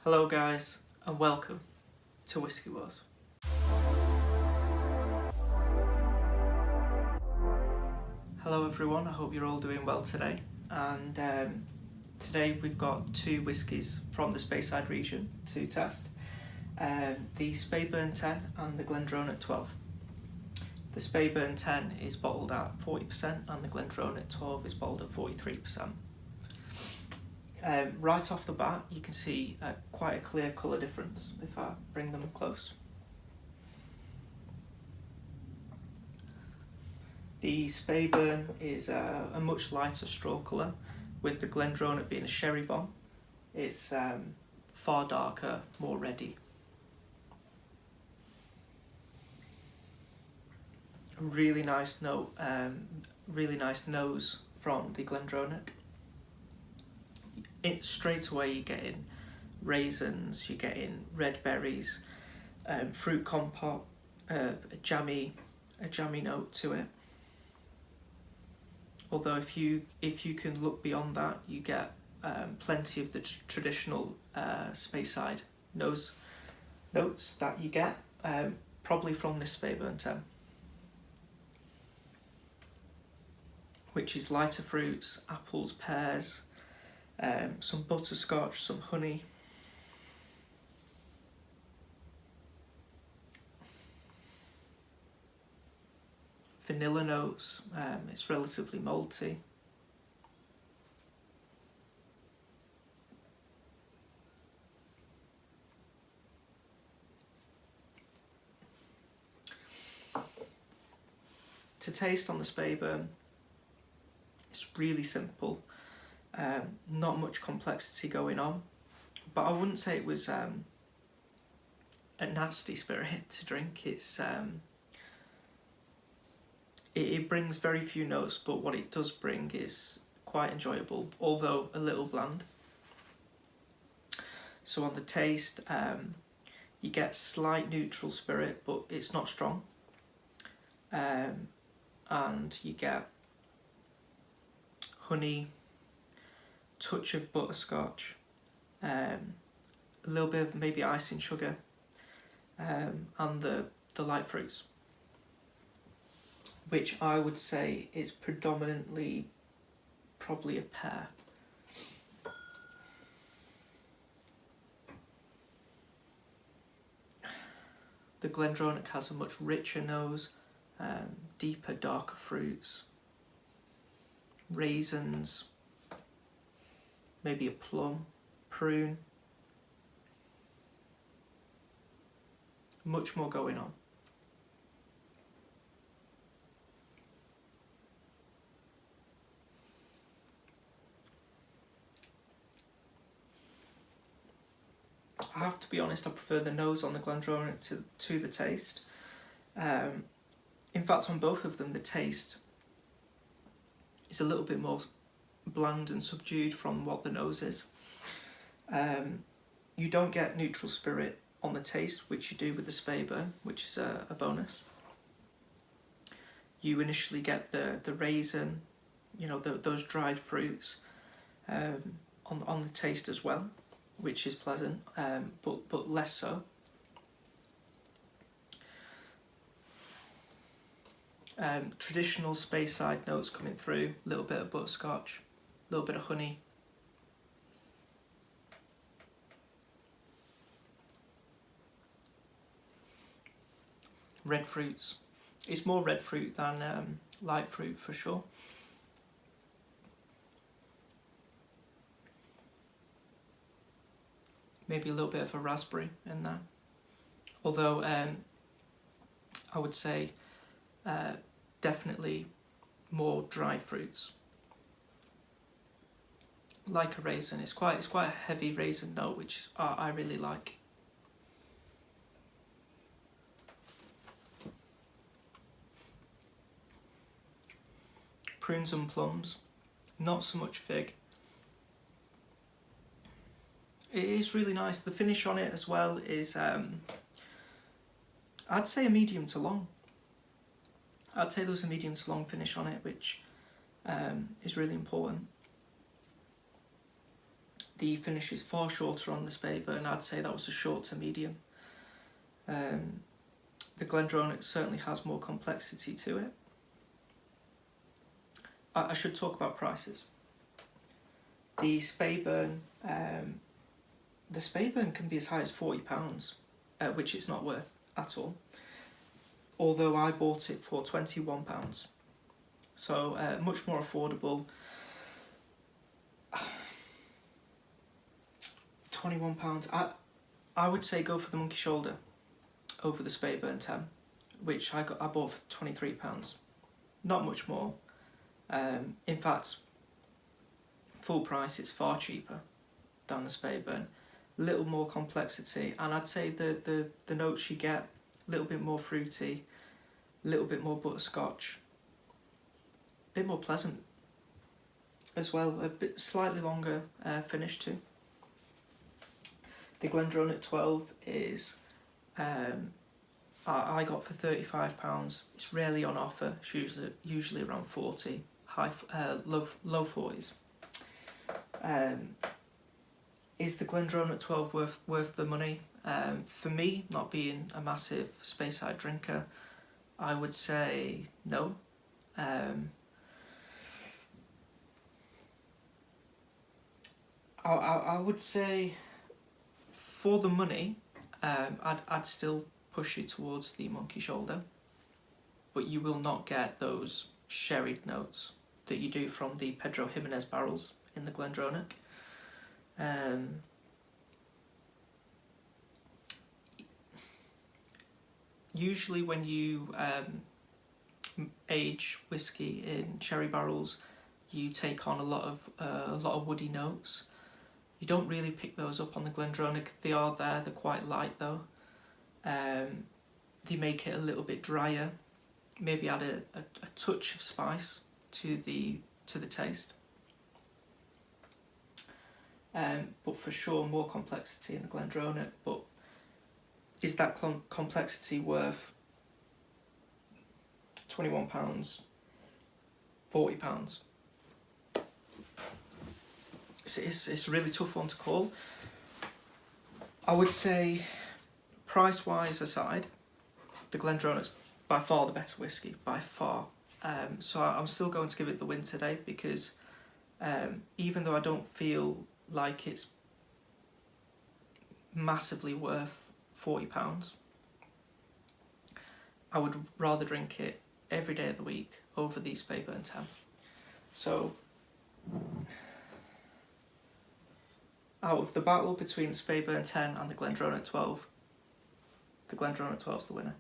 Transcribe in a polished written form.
Hello guys, and welcome to Whisky Wars. Hello everyone, I hope you're all doing well today. And today we've got two whiskies from the Speyside region to test. The Speyburn 10 and the Glendronach 12. The Speyburn 10 is bottled at 40% and the Glendronach 12 is bottled at 43%. Right off the bat, you can see quite a clear colour difference if I bring them close. The Speyburn is a much lighter straw colour, with the Glendronach being a sherry bomb. It's far darker, more reddy. Really nice note, really nice nose from the Glendronach. Straight away you're getting raisins, you're getting red berries, fruit compote, a jammy note to it. Although if you can look beyond that, you get plenty of the traditional Speyside notes that you get probably from this Speyburn 10, which is lighter fruits, apples, pears, some butterscotch, some honey. Vanilla notes, it's relatively malty. To taste on the Speyburn, it's really simple. Not much complexity going on, but I wouldn't say it was a nasty spirit to drink. It brings very few notes, but what it does bring is quite enjoyable, although a little bland. So on the taste, you get slight neutral spirit, but it's not strong, and you get honey, touch of butterscotch, a little bit of maybe icing sugar, and the light fruits, which I would say is predominantly probably a pear. The Glendronach has a much richer nose, deeper, darker fruits, raisins, maybe a plum, prune, much more going on. I have to be honest, I prefer the nose on the Glendronach to the taste. In fact, on both of them, the taste is a little bit more bland and subdued from what the nose is. You don't get neutral spirit on the taste, which you do with the Speyburn, which is a bonus. You initially get the raisin, those dried fruits on the taste as well, which is pleasant, but less so. Traditional Speyside notes coming through, a little bit of butterscotch, a little bit of honey. Red fruits. It's more red fruit than light fruit for sure. Maybe a little bit of a raspberry in there. Although I would say definitely more dried fruits. Like a raisin, it's quite a heavy raisin note, which I really like. Prunes and plums, not so much fig. It is really nice. The finish on it as well is, I'd say a medium to long. I'd say there's a medium to long finish on it, which is really important. The finish is far shorter on the Speyburn. I'd say that was a short to medium. The Glendronach certainly has more complexity to it. I should talk about prices. The Speyburn can be as high as £40, which it's not worth at all. Although I bought it for £21, so much more affordable. £21. I would say go for the Monkey Shoulder over the Speyburn 10, which I bought for £23. Not much more. In fact, full price it's far cheaper than the Speyburn. Little more complexity, and I'd say the notes you get a little bit more fruity, a little bit more butterscotch, a bit more pleasant as well, a bit slightly longer finish too. The Glendronach 12 is I got for £35. It's rarely on offer. It's usually around 40, low 40s. Is the Glendronach 12 worth the money? For me, not being a massive Speyside drinker, I would say no. I would say for the money, I'd still push you towards the Monkey Shoulder, but you will not get those sherried notes that you do from the Pedro Jimenez barrels in the Glendronach. Usually when you age whiskey in sherry barrels, you take on a lot of woody notes. You don't really pick those up on the Glendronach. They are there, they're quite light though. They make it a little bit drier. Maybe add a touch of spice to the taste. But for sure more complexity in the Glendronach. But is that complexity worth £21, £40? It's a really tough one to call. I would say, price-wise aside, the Glendronach's by far the better whiskey, by far. So I'm still going to give it the win today because even though I don't feel like it's massively worth £40, I would rather drink it every day of the week over the Speyburn 10. So out of the battle between the Speyburn 10 and the Glendronach 12, the Glendronach 12 is the winner.